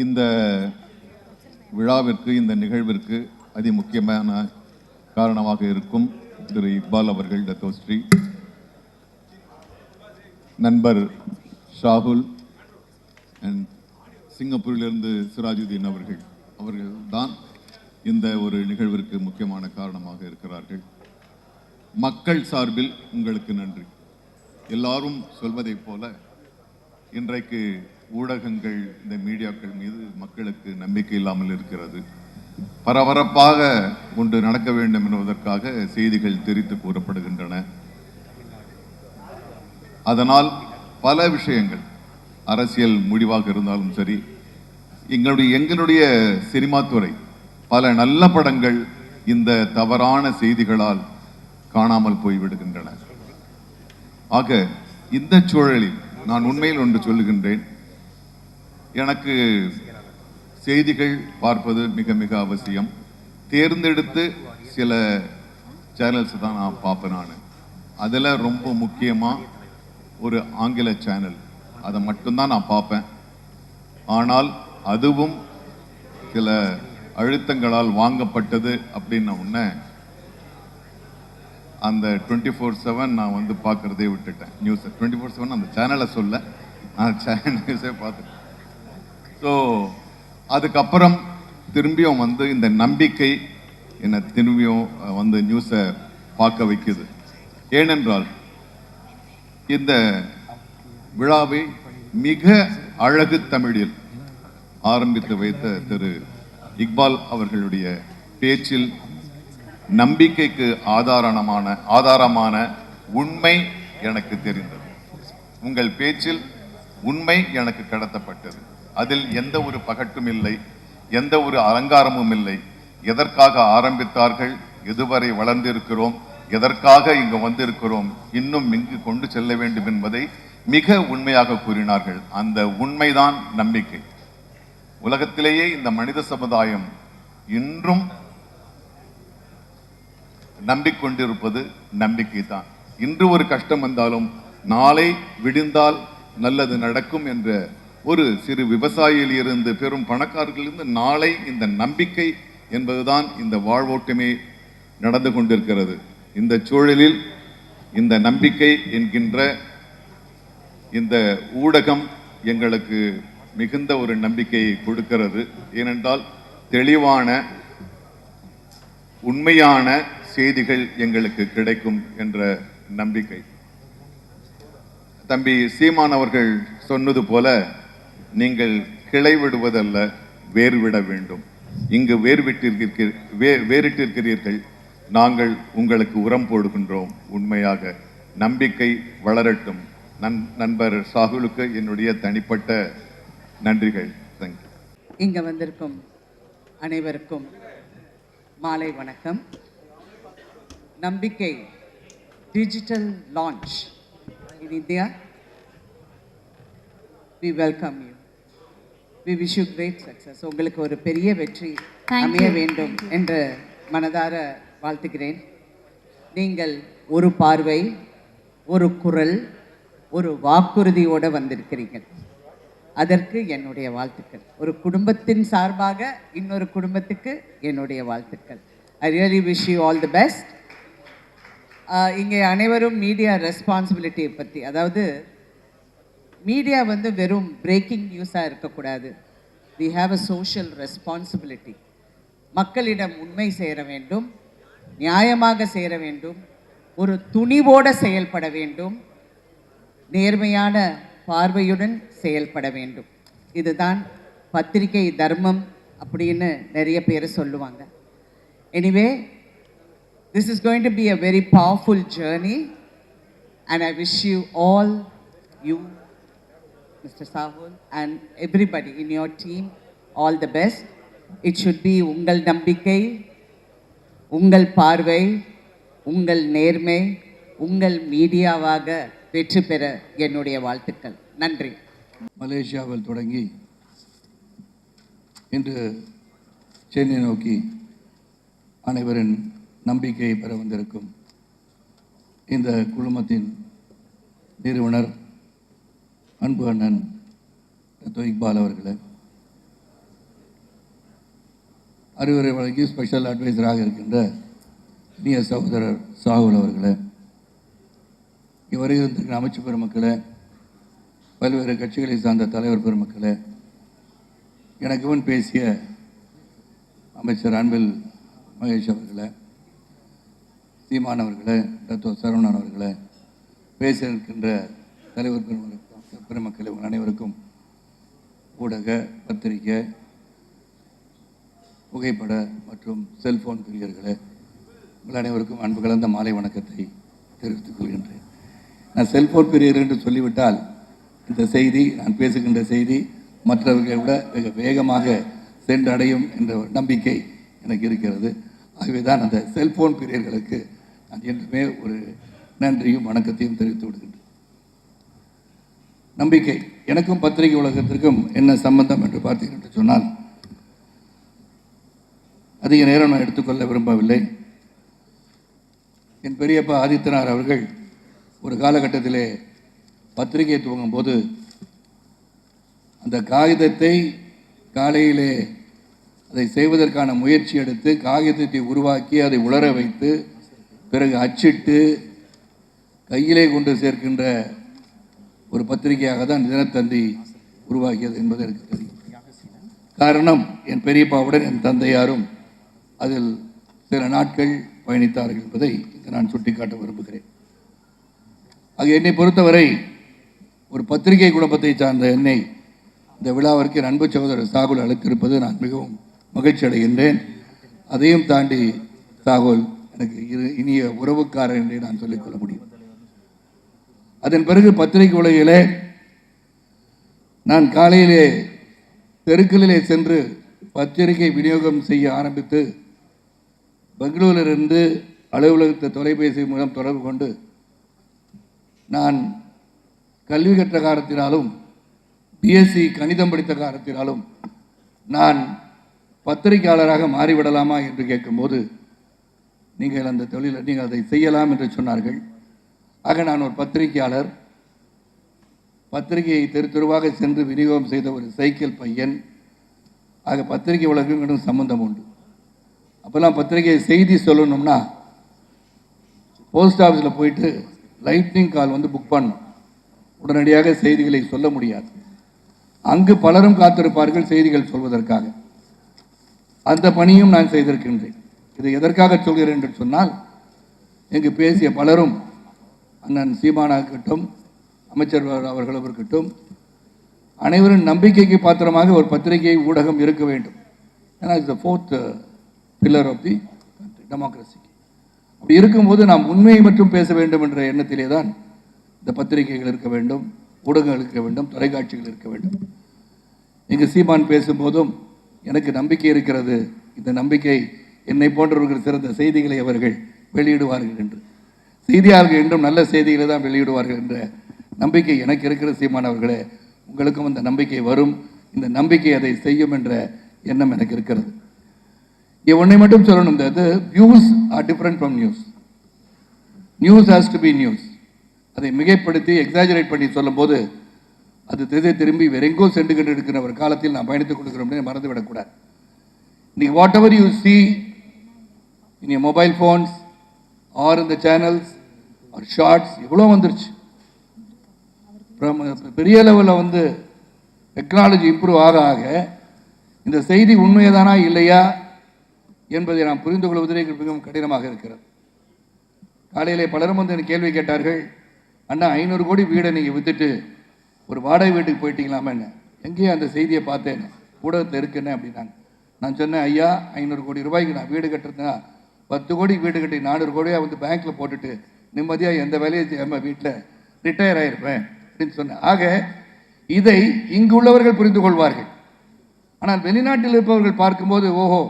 இந்த விழாவிற்கு, இந்த நிகழ்விற்கு அதிமுக்கியமான காரணமாக இருக்கும் திரு இக்பால் அவர்கள், டத்தோஸ்ரீ நண்பர் ஷாகுல் அண்ட் சிங்கப்பூரிலிருந்து சிராஜுதீன் அவர்கள் தான் இந்த ஒரு நிகழ்விற்கு முக்கியமான காரணமாக இருக்கிறார்கள். மக்கள் சார்பில் உங்களுக்கு நன்றி. எல்லாரும் சொல்வதைப் போல இன்றைக்கு ஊடகங்கள், இந்த மீடியாக்கள் மீது மக்களுக்கு நம்பிக்கை இல்லாமல் இருக்கிறது. பரபரப்பாக ஒன்று நடக்க வேண்டும் என்பதற்காக செய்திகள் திரித்து கூறப்படுகின்றன. அதனால் பல விஷயங்கள், அரசியல் முடிவாக இருந்தாலும் சரி, எங்களுடைய சினிமா துறை பல நல்ல படங்கள் இந்த தவறான செய்திகளால் காணாமல் போய்விடுகின்றன. ஆக இந்த சூழலில் நான் உண்மையில் ஒன்று சொல்லுகின்றேன். எனக்கு செய்திகள் பார்ப்பது மிக மிக அவசியம். தேர்ந்தெடுத்து சில சேனல்ஸ் தான் நான் பார்ப்பேன். நான் அதில் ரொம்ப முக்கியமாக ஒரு ஆங்கில சேனல், அதை மட்டும்தான் நான் பார்ப்பேன். ஆனால் அதுவும் சில அழுத்தங்களால் வாங்கப்பட்டது அப்படின்ன உடனே அந்த 24/7 நான் வந்து பார்க்குறதே விட்டுட்டேன். நியூஸை 24/7 அந்த சேனலை சொல்ல, நான் நியூஸே பார்த்துட்டேன். ஸோ அதுக்கப்புறம் திரும்பியும் வந்து இந்த நம்பிக்கை என்னை திரும்பியும் வந்து நியூஸை பார்க்க வைக்குது. ஏனென்றால் இந்த விழாவை மிக அழகு தமிழில் ஆரம்பித்து வைத்த திரு இக்பால் அவர்களுடைய பேச்சில் நம்பிக்கைக்கு ஆதாரமான உண்மை எனக்கு தெரிந்தது. உங்கள் பேச்சில் உண்மை எனக்கு கடத்தப்பட்டது. அதில் எந்த ஒரு பகட்டும் இல்லை, எந்த ஒரு அலங்காரமும் இல்லை. எதற்காக ஆரம்பித்தார்கள், எதுவரை வளர்ந்திருக்கிறோம், எதற்காக இங்கு வந்திருக்கிறோம், இன்னும் இங்கு கொண்டு செல்ல வேண்டும் என்பதை மிக உண்மையாக கூறினார்கள். அந்த உண்மைதான் நம்பிக்கை. உலகத்திலேயே இந்த மனித சமுதாயம் இன்றும் நம்பிக்கொண்டிருப்பது நம்பிக்கை தான். இன்று ஒரு கஷ்டம் வந்தாலும் நாளை விடிந்தால் நல்லது நடக்கும் என்ற ஒரு சிறு விவசாயியில் இருந்து பெரும் பணக்காரர்களிருந்து நாளை இந்த நம்பிக்கை என்பதுதான் இந்த வாழ்வோட்டமே நடந்து கொண்டிருக்கிறது. இந்த சூழலில் இந்த நம்பிக்கை என்கின்ற இந்த ஊடகம் எங்களுக்கு மிகுந்த ஒரு நம்பிக்கையை கொடுக்கிறது. ஏனென்றால் தெளிவான உண்மையான செய்திகள் எங்களுக்கு கிடைக்கும் என்ற நம்பிக்கை. தம்பி சீமான் அவர்கள் சொன்னது போல, நீங்கள் கிளை விடுவதல்ல, வேர் விட வேண்டும். இங்கு வேறிட்டிருக்கிறீர்கள், நாங்கள் உங்களுக்கு உரம் போடுகின்றோம். உண்மையாக நம்பிக்கை வளரட்டும். நண்பர் சாகுலுக்கு என்னுடைய தனிப்பட்ட நன்றிகள். தேங்க்யூ. இங்க வந்திருக்கும் அனைவருக்கும் மாலை வணக்கம். நம்பிக்கை digital launch in India. We welcome you. We wish you great success. உங்களுக்கு ஒரு பெரிய வெற்றி அமைய வேண்டும் என்று மனதார வாழ்த்துகிறேன். நீங்கள் ஒரு பார்வை, ஒரு குரல், ஒரு வாக்குறுதியோடு வந்திருக்கிறீர்கள். அதற்கு என்னுடைய வாழ்த்துக்கள். ஒரு குடும்பத்தின் சார்பாக இன்னொரு குடும்பத்துக்கு என்னுடைய வாழ்த்துக்கள். I really wish you all the best. இங்கே அனைவரும் மீடியா ரெஸ்பான்சிபிலிட்டியை பற்றி, அதாவது மீடியா வந்து வெறும் பிரேக்கிங் நியூஸாக இருக்கக்கூடாது. we have a social responsibility. மக்களிடம் உண்மை சேர வேண்டும், நியாயமாக சேர வேண்டும், ஒரு துணிவோடு செயல்பட வேண்டும், நேர்மையான பார்வையுடன் செயல்பட வேண்டும். இதுதான் பத்திரிகை தர்மம் அப்படின்னு நிறைய பேர் சொல்லுவாங்க. Anyway, this is going to be a very powerful journey and I wish you all, you Mr. Sahul and everybody in your team, all the best. It should be ungal nambikkai, ungal பார்வை, ungal நேர்மை, ungal மீடியாவாக வெற்றி பெற என்னுடைய வாழ்த்துக்கள். நன்றி. மலேசியாவில் தொடங்கி இன்று சென்னை நோக்கி அனைவரின் நம்பிக்கையை பெற வந்திருக்கும் இந்த குழுமத்தின் நிறுவனர் அன்பு அண்ணன் இக்பால் அவர்களே, அறிவுரை வழங்கி ஸ்பெஷல் அட்வைசராக இருக்கின்ற இனிய சகோதரர் சாகுல் அவர்களே, இவரையும் இருந்திருக்கிற அமைச்சு பெருமக்களே, பல்வேறு கட்சிகளை சார்ந்த தலைவர் பெருமக்களே, எனக்கு முன் பேசிய அமைச்சர் அன்பில் மகேஷ் அவர்களே, சீமான் அவர்களே, டாக்டர் சரவணன் அவர்களே, பேச இருக்கின்ற தலைவர் பெருமக்களே, உங்கள் அனைவருக்கும் ஊடக, பத்திரிகை, புகைப்பட மற்றும் செல்போன் பிரியர்களே, உங்கள் அனைவருக்கும் அன்பு கலந்த மாலை வணக்கத்தை தெரிவித்துக் கொள்கின்றேன். நான் செல்போன் பிரியர் என்று சொல்லிவிட்டால் இந்த செய்தி, நான் பேசுகின்ற செய்தி மற்றவர்களை விட மிக வேகமாக சென்றடையும் என்ற ஒரு நம்பிக்கை எனக்கு இருக்கிறது. ஆகவே தான் அந்த செல்போன் பிரியர்களுக்கு நான் என்றுமே ஒரு நன்றியும் வணக்கத்தையும் தெரிவித்து விடுகின்றேன். நம்பிக்கை, எனக்கும் பத்திரிகை உலகத்திற்கும் என்ன சம்பந்தம் என்று பார்த்தீர்கள் என்று சொன்னால், அதிக நேரம் நான் எடுத்துக்கொள்ள விரும்பவில்லை. என் பெரியப்பா ஆதித்தனார் அவர்கள் ஒரு காலகட்டத்திலே பத்திரிகை துவங்கும் போது அந்த காகிதத்தை காலையிலே அதை செய்வதற்கான முயற்சி எடுத்து காகிதத்தை உருவாக்கி அதை உலர வைத்து பிறகு அச்சிட்டு கையிலே கொண்டு சேர்க்கின்ற ஒரு பத்திரிகையாக தான் தினத்தந்தி உருவாக்கியது என்பது எனக்கு தெரியும். காரணம், என் பெரியப்பாவுடன் என் தந்தையாரும் அதில் சில நாட்கள் பயணித்தார்கள் என்பதை நான் சுட்டிக்காட்ட விரும்புகிறேன். ஆக என்னை பொறுத்தவரை ஒரு பத்திரிகை குடும்பத்தை சார்ந்த என்னை இந்த விழாவிற்கு என் அன்பு சகோதரர் சாகுல் அழைத்திருப்பது நான் மிகவும் மகிழ்ச்சி அடைகின்றேன். அதையும் தாண்டி சாகுல் எனக்கு இனிய உறவுக்காரர் என்றே நான் சொல்லிக்கொள்ள முடியும். அதன் பிறகு பத்திரிகை உலகிலே நான் காலையிலே தெருக்களிலே சென்று பத்திரிகை விநியோகம் செய்ய ஆரம்பித்து பெங்களூரிலிருந்து அலுவலகத்தை தொலைபேசி மூலம் தொடர்பு கொண்டு நான் கல்வி கற்ற காரணத்தினாலும் பிஎஸ்சி கணிதம் படித்த காரணத்தினாலும் நான் பத்திரிகையாளராக மாறிவிடலாமா என்று கேட்கும்போது, நீங்கள் அந்த தொழிலை நீங்கள் அதை செய்யலாம் என்று சொன்னார்கள். ஆக நான் ஒரு பத்திரிகையாளர், பத்திரிகையை தெரு தெருவாக சென்று விநியோகம் செய்த ஒரு சைக்கிள் பையன். ஆக பத்திரிகை உலகம் சம்பந்தம் உண்டு. அப்போல்லாம் பத்திரிகை செய்தி சொல்லணும்னா போஸ்ட் ஆஃபீஸில் போயிட்டு லைட்னிங் கால் வந்து புக் பண்ணணும். உடனடியாக செய்திகளை சொல்ல முடியாது. அங்கு பலரும் காத்திருப்பார்கள் செய்திகள் சொல்வதற்காக. அந்த பணியும் நான் செய்திருக்கின்றேன். இதை எதற்காக சொல்கிறேன் என்று சொன்னால், இங்கு பேசிய பலரும், அண்ணன் சீமானா இருக்கட்டும், அமைச்சர் அவர்களும் இருக்கட்டும், அனைவரும் நம்பிக்கைக்கு பாத்திரமாக ஒரு பத்திரிகை ஊடகம் இருக்க வேண்டும். ஏன்னா it's the fourth pillar of the டெமோக்ரஸிக்கு. அப்படி இருக்கும்போது நாம் உண்மையை மட்டும் பேச வேண்டும் என்ற எண்ணத்திலே தான் இந்த பத்திரிகைகள் இருக்க வேண்டும், ஊடகங்கள் இருக்க வேண்டும், தொலைக்காட்சிகள் இருக்க வேண்டும். இங்கு சீமான் பேசும்போதும் எனக்கு நம்பிக்கை இருக்கிறது, இந்த நம்பிக்கை என்னை போன்றவர்கள் சிறந்த செய்திகளை அவர்கள் வெளியிடுவார்கள் என்று, செய்தியாளர்கள் என்றும் நல்ல செய்திகளை தான் வெளியிடுவார்கள் என்ற நம்பிக்கை எனக்கு இருக்கிற சீமான் அவர்களே, உங்களுக்கும் அந்த நம்பிக்கை வரும். இந்த நம்பிக்கை அதை செய்யும் என்ற எண்ணம் எனக்கு இருக்கிறது. ஒன்றை மட்டும் சொல்லணும், இந்த views are different from news. News has to be news. அதை மிகைப்படுத்தி எக்ஸாஜரேட் பண்ணி சொல்லும் போது அது திசை திரும்பி வேற எங்கோ சென்று கொண்டு இருக்கிற ஒரு காலத்தில் நான் பயணித்துக் கொடுக்கிறோம் மறந்துவிடக்கூடாது. இன்னைக்கு whatever you see in your mobile phones are இந்த சேனல்ஸ் ஆர் ஷார்ட்ஸ் இவ்வளோ வந்துருச்சு. பெரிய லெவலில் வந்து டெக்னாலஜி இம்ப்ரூவ் ஆக ஆக இந்த செய்தி உண்மையதானா இல்லையா என்பதை நாம் புரிந்து கொள்வதே மிகவும் கடினமாக இருக்கிறது. காலையிலே பலரும் வந்து எனக்கு கேள்வி கேட்டார்கள், அண்ணா 500 கோடி வீடை நீங்கள் விற்றுட்டு ஒரு வாடகை வீட்டுக்கு போயிட்டீங்களாமே என்ன, எங்கேயே அந்த செய்தியை பார்த்தேன், ஊடகத்தில் இருக்குன்னு அப்படின்னாங்க. நான் சொன்னேன், ஐயா 500 கோடி ரூபாய்க்கு நான் வீடு கட்டுறதுனா 10 கோடி வீடு கட்டி 400 கோடியாக வந்து பேங்க்கில் போட்டுட்டு நிம்மதியாக எந்த வேலையை செய்யாமல் வீட்டில் ரிட்டையர் ஆகிருப்பேன் அப்படின்னு சொன்னேன். ஆக இதை இங்கு உள்ளவர்கள் புரிந்து கொள்வார்கள். ஆனால் வெளிநாட்டில் இருப்பவர்கள் பார்க்கும்போது, ஓஹோ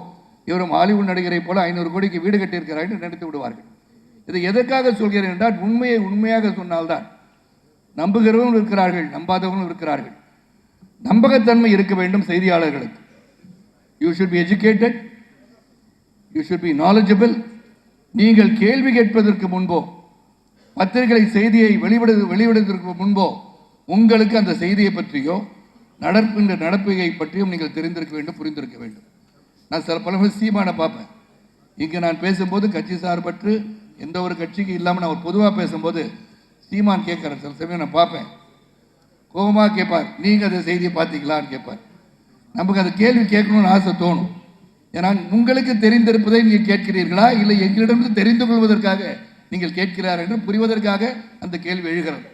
இவரும் ஹாலிவுட் நடிகரை போல 500 கோடிக்கு வீடு கட்டியிருக்கிறார் என்று நினைத்து விடுவார்கள். இதை எதற்காக சொல்கிறேன் என்றால், உண்மையை உண்மையாக சொன்னால்தான் நம்புகிறவர்களும் இருக்கிறார்கள், நம்பாதவர்களும் இருக்கிறார்கள். நம்பகத்தன்மை இருக்க வேண்டும் செய்தியாளர்களுக்கு. You should be educated, you should be knowledgeable. நீங்கள் கேள்வி கேட்பதற்கு முன்போ, பத்திரிகை செய்தியை வெளியிடுவதற்கு முன்போ உங்களுக்கு அந்த செய்தியை பற்றியோ நடப்பிகை பற்றியும் நீங்கள் தெரிந்திருக்க வேண்டும், புரிந்திருக்க வேண்டும். நான் சில பல சீமானை பார்ப்பேன். இங்கே நான் பேசும்போது கட்சி சார்பற்று எந்த ஒரு கட்சிக்கு இல்லாமல் நான் ஒரு பொதுவாக பேசும்போது சீமான் கேட்குற சில சமயம் நான் பார்ப்பேன். கோபமாக கேட்பார், நீங்கள் அந்த செய்தியை பார்த்தீங்களான்னு கேட்பார். நமக்கு அந்த கேள்வி கேட்கணும்னு ஆசை தோணும். ஏன்னா உங்களுக்கு தெரிந்திருப்பதை நீங்கள் கேட்கிறீர்களா, இல்லை எங்களிடமிருந்து தெரிந்து கொள்வதற்காக நீங்கள் கேட்கிறார் என்று புரிவதற்காக அந்த கேள்வி எழுகிறது.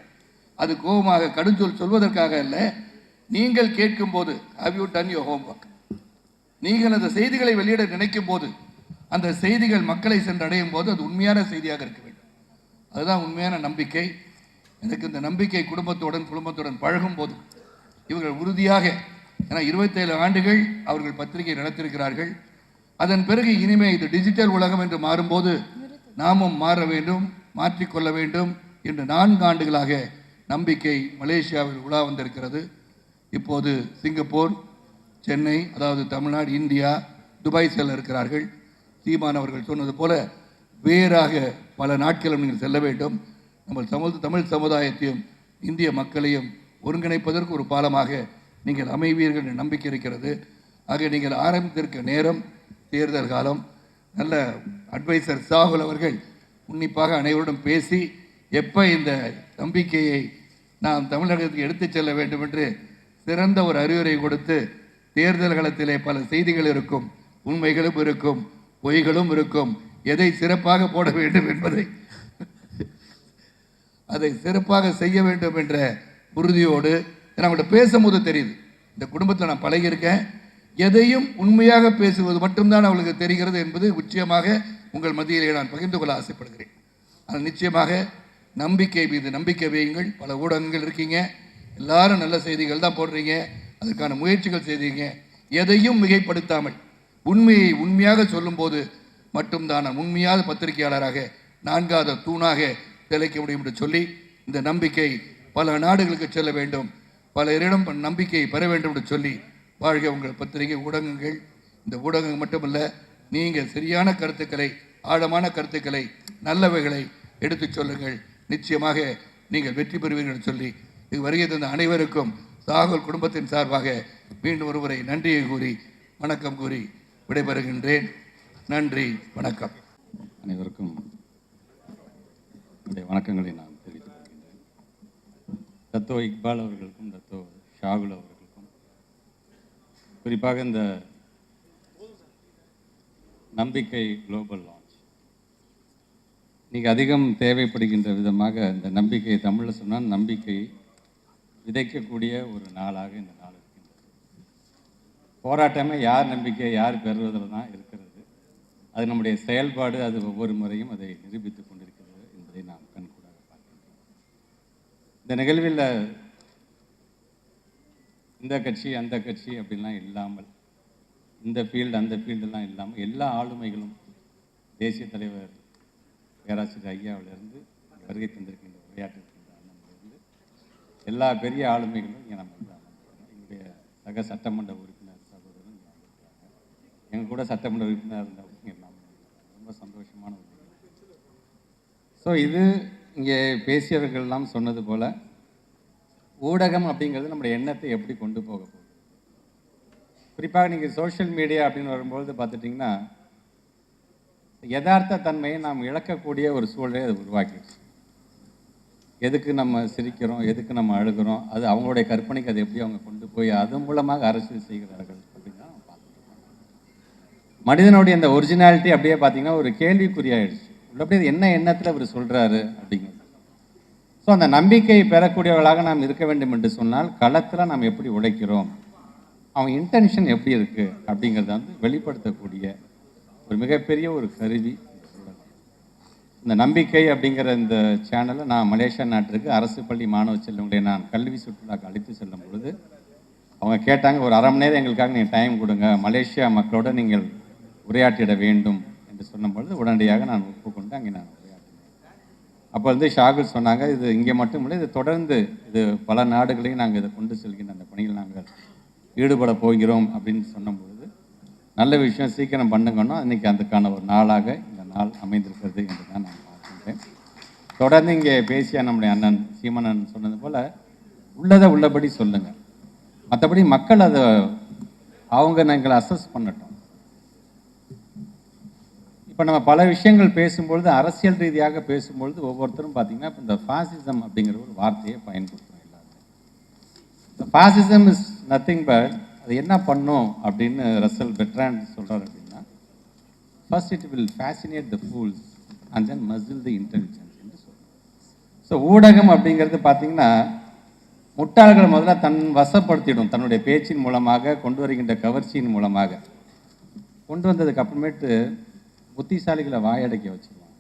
அது கோபமாக கடுஞ்சொல் சொல்வதற்காக அல்ல. நீங்கள் கேட்கும் போது how you done your homework, நீங்கள் அந்த செய்திகளை வெளியிட நினைக்கும் போது, அந்த செய்திகள் மக்களை சென்றடையும் போது அது உண்மையான செய்தியாக இருக்க வேண்டும். அதுதான் உண்மையான நம்பிக்கை. எனக்கு இந்த நம்பிக்கை குடும்பத்துடன் பழகும் போது இவர்கள் உறுதியாக, ஏன்னா 27 ஆண்டுகள் அவர்கள் பத்திரிகை நடத்திருக்கிறார்கள். அதன் பிறகு இனிமே இது டிஜிட்டல் உலகம் என்று மாறும்போது நாமும் மாற வேண்டும், மாற்றிக்கொள்ள வேண்டும் என்று 4 ஆண்டுகளாக நம்பிக்கை மலேசியாவில் உலா வந்திருக்கிறது. இப்போது சிங்கப்பூர், சென்னை, அதாவது தமிழ்நாடு, இந்தியா, துபாய் செல்ல இருக்கிறார்கள். சீமான் அவர்கள் சொன்னது போல வேறாக பல நாட்களும் நீங்கள் செல்ல வேண்டும். நம்ம தமிழ் சமுதாயத்தையும் இந்திய மக்களையும் ஒருங்கிணைப்பதற்கு ஒரு பாலமாக நீங்கள் அமைவீர்கள் என்ற நம்பிக்கை இருக்கிறது. ஆக நீங்கள் ஆரம்பித்திருக்க நேரம் தேர்தல் காலம். நல்ல அட்வைசர் சாகுல் அவர்கள் உன்னிப்பாக அனைவருடன் பேசி எப்போ இந்த நம்பிக்கையை நாம் தமிழகத்துக்கு எடுத்துச் செல்ல வேண்டும் என்று சிறந்த ஒரு அறிவுரை கொடுத்து, தேர்தல் களத்திலே பல செய்திகள் இருக்கும், உண்மைகளும் இருக்கும், பொய்களும் இருக்கும், எதை சிறப்பாக போட வேண்டும் என்பதை அதை சிறப்பாக செய்ய வேண்டும் என்ற உறுதியோடு அவங்கள்ட்ட பேசும்போது தெரியுது. இந்த குடும்பத்தில் நான் பழகியிருக்கேன். எதையும் உண்மையாக பேசுவது மட்டும்தான் அவளுக்கு தெரிகிறது என்பது நிச்சயமாக உங்கள் மத்தியிலே நான் பகிர்ந்து கொள்ள ஆசைப்படுகிறேன். அது நிச்சயமாக நம்பிக்கை மீது நம்பிக்கை வையுங்கள். பல ஊடகங்கள் இருக்கீங்க, எல்லாரும் நல்ல செய்திகள் தான் போடுறீங்க, அதுக்கான முயற்சிகள் செய்தீங்க. எதையும் மிகைப்படுத்தாமல் உண்மையை உண்மையாக சொல்லும்போது மட்டும்தான் நான் உண்மையான பத்திரிகையாளராக 4வது தூணாக திளைக்க முடியும் என்று சொல்லி, இந்த நம்பிக்கை பல நாடுகளுக்கு செல்ல வேண்டும், பலரிடம் நம்பிக்கையை பெற வேண்டும் என்று சொல்லி, வாழ்க உங்கள் பத்திரிகை ஊடகங்கள். இந்த ஊடகங்கள் மட்டுமல்ல, நீங்கள் சரியான கருத்துக்களை, ஆழமான கருத்துக்களை, நல்லவைகளை எடுத்துச் சொல்லுங்கள். நிச்சயமாக நீங்கள் வெற்றி பெறுவீர்கள் சொல்லி இது வருகை தந்த அனைவருக்கும் சாகுல் குடும்பத்தின் சார்பாக மீண்டும் ஒருமுறை நன்றியை கூறி வணக்கம் கூறி விடைபெறுகின்றேன். நன்றி, வணக்கம். அனைவருக்கும் வணக்கங்களை நான் தெரிவித்துக் கொள்கின்றேன். தத்தோ இக்பால் அவர்களுக்கும் தத்தோ ஷாகுல் அவர்களுக்கும் குறிப்பாக இந்த நம்பிக்கை குளோபல் லான்ச் இன்னைக்கு அதிகம் தேவைப்படுகின்ற விதமாக இந்த நம்பிக்கை, தமிழில் சொன்னால் நம்பிக்கை விதைக்கக்கூடிய ஒரு நாளாக இந்த நாள் இருக்கின்றது. போராட்டமே யார் நம்பிக்கை யார் பெறுவதில் தான் இருக்கிறது. அது நம்முடைய செயல்பாடு, அது ஒவ்வொரு முறையும் அதை நிரூபித்துக் கொண்டிருக்கிறது என்பதை நாம் கண்கூடாக பார்க்கின்றோம். இந்த நிகழ்வில் இந்த கட்சி அந்த கட்சி அப்படின்லாம் இல்லாமல், இந்த ஃபீல்டு அந்த ஃபீல்டெல்லாம் இல்லாமல் எல்லா ஆளுமைகளும், தேசிய தலைவர் பேராசிரியர் ஐயாவிலிருந்து வருகை தந்திருக்கின்ற உரையாற்றிருக்கின்ற அண்ணனிலிருந்து எல்லா பெரிய ஆளுமைகளும் இங்கே நம்ம வந்து அமர்ந்திருக்கிறோம். எங்களுடைய சக சட்டமன்ற உறுப்பினர் சகோதரரும் இங்கே வந்திருக்கிறாங்க. எங்கள் கூட சட்டமன்ற உறுப்பினர் இருந்தவங்க எல்லாமே ரொம்ப சந்தோஷமான ஒரு நிகழ்வு. ஸோ இது இங்கே பேசியவர்கள்லாம் சொன்னது போல் ஊடகம் அப்படிங்கிறது நம்முடைய எண்ணத்தை எப்படி கொண்டு போக போகுது. குறிப்பாக நீங்கள் சோஷியல் மீடியா அப்படின்னு வரும்போது பார்த்துட்டிங்கன்னா யதார்த்த தன்மையை நாம் இழக்கக்கூடிய ஒரு சூழலை அது உருவாக்கிடுச்சு. எதுக்கு நம்ம சிரிக்கிறோம், எதுக்கு நம்ம அழுகிறோம், அது அவங்களுடைய கற்பனைக்கு அதை எப்படி அவங்க கொண்டு போய் அது மூலமாக அரசியல் செய்கிறார்கள் அப்படின்னு தான் பார்த்துருக்கோம். மனிதனுடைய அந்த ஒரிஜினாலிட்டி அப்படியே பார்த்தீங்கன்னா ஒரு கேள்விக்குறியாயிடுச்சு. அப்படியே என்ன எண்ணத்தில் அவர் சொல்கிறாரு அப்படிங்கிறது. ஸோ அந்த நம்பிக்கை பெறக்கூடியவர்களாக நாம் இருக்க வேண்டும் என்று சொன்னால் களத்தில் நாம் எப்படி உழைக்கிறோம், அவங்க இன்டென்ஷன் எப்படி இருக்குது அப்படிங்கிறத வந்து வெளிப்படுத்தக்கூடிய ஒரு மிகப்பெரிய ஒரு கருவி இந்த நம்பிக்கை அப்படிங்கிற இந்த சேனலை நான் மலேசியா நாட்டிற்கு அரசு பள்ளி மாணவ செல்வங்களை நான் கல்வி சுற்றுலாக்கு அழைத்து செல்லும் பொழுது அவங்க கேட்டாங்க, ஒரு அரை மணி நேரம் எங்களுக்காக நீங்கள் டைம் கொடுங்க, மலேசியா மக்களோட நீங்கள் உரையாற்றிட வேண்டும் என்று சொன்னபொழுது உடனடியாக நான் ஒப்புக்கொண்டு அங்கே நான் உரையாற்றினேன். அப்போ வந்து ஷாகுல் சொன்னாங்க, இது இங்கே மட்டும் இல்லை, இது தொடர்ந்து இது பல நாடுகளையும் நாங்கள் இதை கொண்டு செல்கின்ற அந்த பணியில் நாங்கள் ஈடுபட போகிறோம் அப்படின்னு சொன்னபொழுது நல்ல விஷயம், சீக்கிரம் பண்ணுங்கன்னா இன்றைக்கி அதுக்கான ஒரு நாளாக இந்த நாள் அமைந்திருக்கிறது என்று தான் நான் பார்க்கின்றேன். தொடர்ந்து இங்கே பேசிய நம்முடைய அண்ணன் சீமனன் சொன்னது போல் உள்ளதை உள்ளபடி சொல்லுங்கள், மற்றபடி மக்கள் அதை அவங்க நாங்கள் அசஸ் பண்ணட்டும். இப்போ நம்ம பல விஷயங்கள் பேசும்பொழுது, அரசியல் ரீதியாக பேசும்பொழுது ஒவ்வொருத்தரும் பார்த்தீங்கன்னா இப்போ இந்த ஃபாசிசம் அப்படிங்கிற ஒரு வார்த்தையை பயன்படுத்துகிறோம் எல்லாருமே. இந்த ஃபாசிசம் இஸ் நத்திங் பட் அது என்ன பண்ணும் அப்படின்னு ரசல் பெட்ராண்ட் சொல்கிறார் அப்படின்னா, first it will fascinate the fools and then muscle the intelligence என்று சொல்கிறோம். ஸோ ஊடகம் அப்படிங்கிறது பார்த்தீங்கன்னா முட்டாள்களை முதல்ல தன் வசப்படுத்திடும், தன்னுடைய பேச்சின் மூலமாக, கொண்டு வருகின்ற கவர்ச்சியின் மூலமாக. கொண்டு வந்ததுக்கு அப்புறமேட்டு புத்திசாலிகளை வாயடைக்க வச்சுருவாங்க.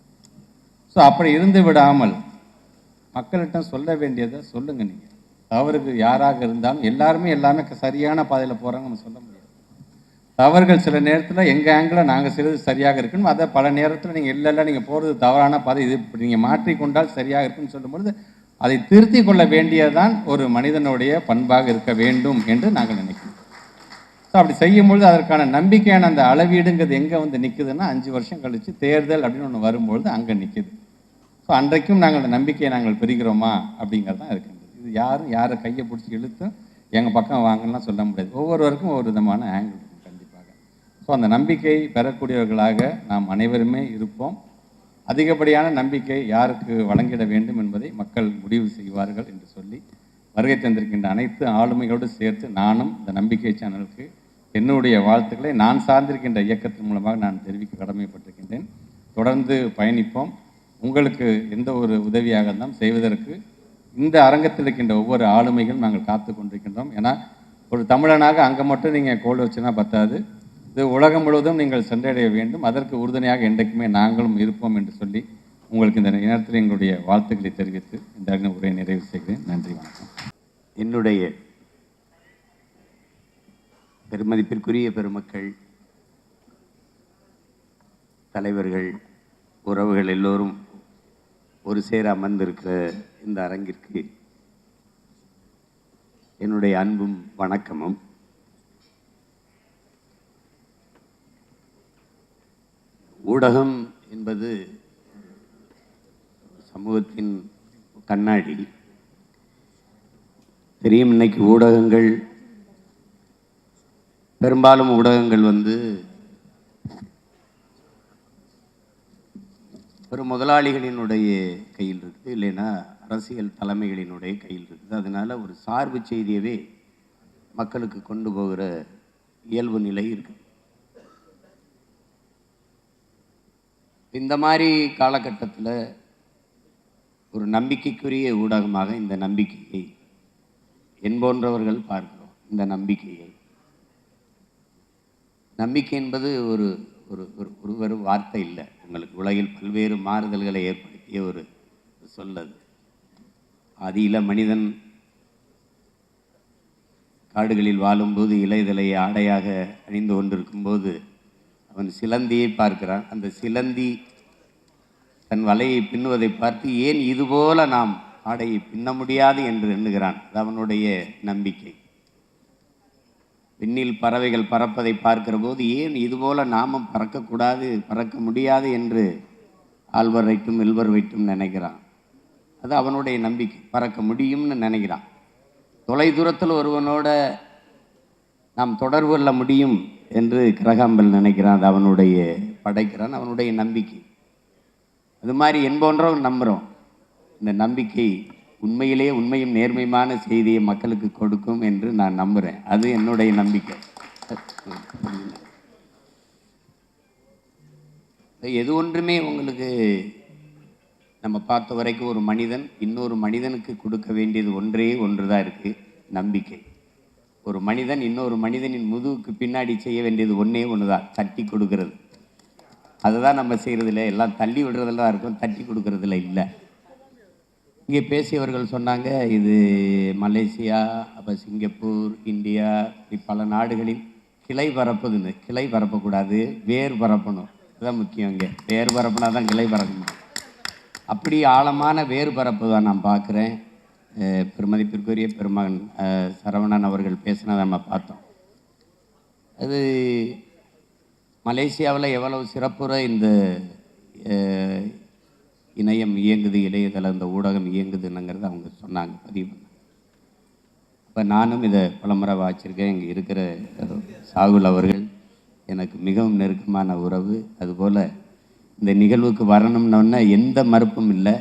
ஸோ அப்படி இருந்து விடாமல் மக்கள்கிட்ட சொல்ல வேண்டியதை சொல்லுங்க. நீங்கள் தவறுக்கு யாராக இருந்தாலும் எல்லாமே சரியான பாதையில் போகிறாங்க நம்ம சொல்ல முடியாது. தவறுகள் சில நேரத்தில் எங்கள் ஆங்கிளில் நாங்கள் செய்கிறது சரியாக இருக்குன்னு, அதை பல நேரத்தில் நீங்கள் இல்லை நீங்கள் போகிறது தவறான பாதை, இது இப்படி நீங்கள் மாற்றிக்கொண்டால் சரியாக இருக்குன்னு சொல்லும்பொழுது அதை திருத்தி கொள்ள வேண்டியதுதான் ஒரு மனிதனுடைய பண்பாக இருக்க வேண்டும் என்று நாங்கள் நினைக்கிறோம். ஸோ அப்படி செய்யும்பொழுது அதற்கான நம்பிக்கையான அந்த அளவீடுங்கிறது எங்கே வந்து நிற்குதுன்னா 5 வருஷம் கழித்து தேர்தல் அப்படின்னு ஒன்று வரும்பொழுது அங்கே நிற்குது. ஸோ அன்றைக்கும் நாங்கள் அந்த நம்பிக்கையை நாங்கள் பெறுகிறோமா அப்படிங்கிறது தான் இருக்கின்றது. இது யாரும் யாரை கையை பிடிச்சி இழுத்தும் எங்கள் பக்கம் வாங்கலாம் சொல்ல முடியாது. ஒவ்வொருவருக்கும் ஒவ்வொரு விதமான ஆங்கிள் இருக்கும் கண்டிப்பாக. ஸோ அந்த நம்பிக்கை பெறக்கூடியவர்களாக நாம் அனைவருமே இருப்போம். அதிகப்படியான நம்பிக்கை யாருக்கு வழங்கிட வேண்டும் என்பதை மக்கள் முடிவு செய்வார்கள் என்று சொல்லி வருகை தந்திருக்கின்ற அனைத்து ஆளுமைகளோடு சேர்த்து நானும் இந்த நம்பிக்கை சேனலுக்கு என்னுடைய வாழ்த்துக்களை நான் சார்ந்திருக்கின்ற இயக்கத்தின் மூலமாக நான் தெரிவிக்க கடமைப்பட்டிருக்கின்றேன். தொடர்ந்து பயணிப்போம். உங்களுக்கு எந்த ஒரு உதவியாக இருந்தாலும் செய்வதற்கு இந்த அரங்கத்தில் இருக்கின்ற ஒவ்வொரு ஆளுமைகளும் நாங்கள் காத்து கொண்டிருக்கின்றோம். ஏன்னா ஒரு தமிழனாக அங்கே மட்டும் நீங்கள் கோல் வச்சுன்னா பத்தாது, இது உலகம் முழுவதும் நீங்கள் சென்றடைய வேண்டும். அதற்கு உறுதுணையாக என்றைக்குமே நாங்களும் இருப்போம் என்று சொல்லி உங்களுக்கு இந்த நேரத்தில் எங்களுடைய வாழ்த்துக்களை தெரிவித்து இந்த உரையை நிறைவு செய்கிறேன். நன்றி, வணக்கம். என்னுடைய பெருமதிப்பிற்குரிய பெருமக்கள், தலைவர்கள், உறவுகள் எல்லோரும் ஒரு சேர அமர்ந்திருக்கிற இந்த அரங்கிற்கு என்னுடைய அன்பும் வணக்கமும். ஊடகம் என்பது சமூகத்தின் கண்ணாடி. தெரியும், இன்னைக்கு ஊடகங்கள் பெரும்பாலும் ஒரு முதலாளிகளினுடைய கையில் இருக்குது, இல்லைன்னா அரசியல் தலைமைகளினுடைய கையில் இருக்குது. அதனால ஒரு சார்பு செய்தியவே மக்களுக்கு கொண்டு போகிற இயல்பு நிலை இருக்குது. இந்த மாதிரி காலகட்டத்தில் ஒரு நம்பிக்கைக்குரிய ஊடகமாக இந்த நம்பிக்கையை என்போன்றவர்கள் பார்க்கிறோம். இந்த நம்பிக்கை என்பது ஒரு ஒரு ஒரு வார்த்தை இல்லை. உங்களுக்கு உலகில் பல்வேறு மாறுதல்களை ஏற்படுத்திய ஒரு சொல்லது. ஆதியில மனிதன் காடுகளில் வாழும்போது இலைதலை ஆடையாக அணிந்து கொண்டிருக்கும்போது அவன் சிலந்தியை பார்க்கிறான். அந்த சிலந்தி தன் வலையை பின்னுவதை பார்த்து ஏன் இதுபோல நாம் ஆடையை பின்ன முடியாது என்று எண்ணுகிறான். அது அவனுடைய நம்பிக்கை. விண்ணில் பறவைகள் பறப்பதை பார்க்கிற போது ஏன் இதுபோல நாமும் பறக்கக்கூடாது, பறக்க முடியாது என்று ஆல்வர் ரைட்டும் வில்பர் ரைட்டும் நினைக்கிறான். அது அவனுடைய நம்பிக்கை. பறக்க முடியும்னு நினைக்கிறான். தொலை தூரத்தில் ஒருவனோட நாம் தொடர்பு கொள்ள முடியும் என்று கிரகாம்பல் நினைக்கிறான். அது அவனுடைய படைக்கிறான், அவனுடைய நம்பிக்கை. அது மாதிரி என்போன்றவங்க நம்புகிறோம். இந்த நம்பிக்கை உண்மையிலே உண்மையும் நேர்மையான செய்தியை மக்களுக்கு கொடுக்கும் என்று நான் நம்புகிறேன். அது என்னுடைய நம்பிக்கை. எது ஒன்றுமே உங்களுக்கு நம்ம பார்த்த வரைக்கும் ஒரு மனிதன் இன்னொரு மனிதனுக்கு கொடுக்க வேண்டியது ஒன்று தான் இருக்குது, நம்பிக்கை. ஒரு மனிதன் இன்னொரு மனிதனின் முதுகுக்கு பின்னாடி செய்ய வேண்டியது ஒன்று தான், தட்டி கொடுக்கறது. அதுதான் நம்ம செய்கிறதில்ல. எல்லாம் தள்ளி விடுறதுல தான் இருக்கும், தட்டி கொடுக்கறதில்ல இல்லை. இங்கே பேசியவர்கள் சொன்னாங்க, இது மலேசியா, அப்போ சிங்கப்பூர், இந்தியா, இப்படி பல நாடுகளில் கிளை பரப்புதுன்னு. கிளை பரப்பக்கூடாது, வேர் பரப்பணும். அதுதான் முக்கியம். இங்கே வேர் பரப்புனா தான் கிளை பறக்கணும். அப்படி ஆழமான வேறு பரப்பு தான் நான் பார்க்குறேன். பெருமதிப்பிற்குரிய பெருமகன் சரவணன் அவர்கள் பேசினதை நம்ம பார்த்தோம். அது மலேசியாவில் எவ்வளவு சிறப்புற இந்த இணையம் இயங்குது, இணையதளம், இந்த ஊடகம் இயங்குதுன்னுங்கிறது அவங்க சொன்னாங்க, பதிவு பண்ணாங்க. இப்போ நானும் இதை பலமுறை வாச்சிருக்கேன். இங்கே இருக்கிற சாகுல் அவர்கள் எனக்கு மிகவும் நெருக்கமான உறவு. அதுபோல் இந்த நிகழ்வுக்கு வரணும்னோன்னா எந்த மறுப்பும் இல்லை.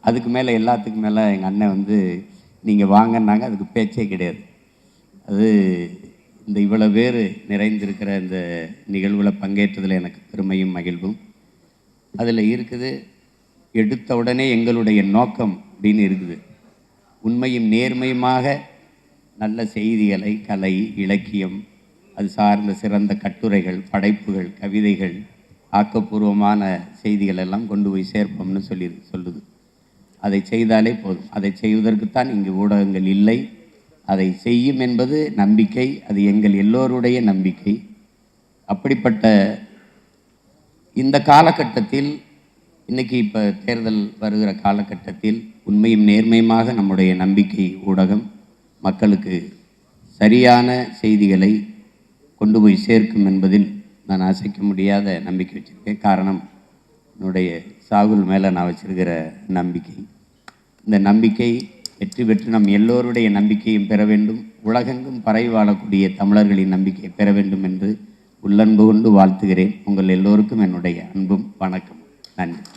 அதுக்கு மேலே எல்லாத்துக்கும் மேலே எங்கள் அண்ணன் வந்து நீங்கள் வாங்கினாங்க, அதுக்கு பேச்சே கிடையாது. அது இந்த இவ்வளோ பேர் நிறைந்திருக்கிற இந்த நிகழ்வில் பங்கேற்றதில் எனக்கு பெருமையும் மகிழ்வும். அதில் இருக்குது, எடுத்த உடனே எங்களுடைய நோக்கம் அப்படின்னு இருக்குது. உண்மையும் நேர்மையுமாக நல்ல செய்திகளை, கலை, இலக்கியம், அது சார்ந்த சிறந்த கட்டுரைகள், படைப்புகள், கவிதைகள், ஆக்கப்பூர்வமான செய்திகள் எல்லாம் கொண்டு போய் சேர்ப்போம்னு சொல்லுது. அதை செய்தாலே போதும். அதை செய்வதற்குத்தான் இங்கு ஊடகங்கள் இல்லை. அதை செய்யும் என்பது நம்பிக்கை. அது எங்கள் எல்லோருடைய நம்பிக்கை. அப்படிப்பட்ட இந்த காலகட்டத்தில், இன்றைக்கி இப்போ தேர்தல் வருகிற காலகட்டத்தில் உண்மையும் நேர்மையுமாக நம்முடைய நம்பிக்கை ஊடகம் மக்களுக்கு சரியான செய்திகளை கொண்டு போய் சேர்க்கும் என்பதில் நான் அசைக்க முடியாத நம்பிக்கை வச்சுருக்கேன். காரணம், என்னுடைய சாகுல் மேலே நான் வச்சிருக்கிற நம்பிக்கை. இந்த நம்பிக்கை வெற்றி பெற்று நம் எல்லோருடைய நம்பிக்கையும் பெற வேண்டும். உலகெங்கும் பரவி வாழக்கூடிய தமிழர்களின் நம்பிக்கையை பெற வேண்டும் என்று உள்ளன்பு கொண்டு வாழ்த்துகிறேன். உங்கள் எல்லோருக்கும் என்னுடைய அன்பும் வணக்கம். நன்றி.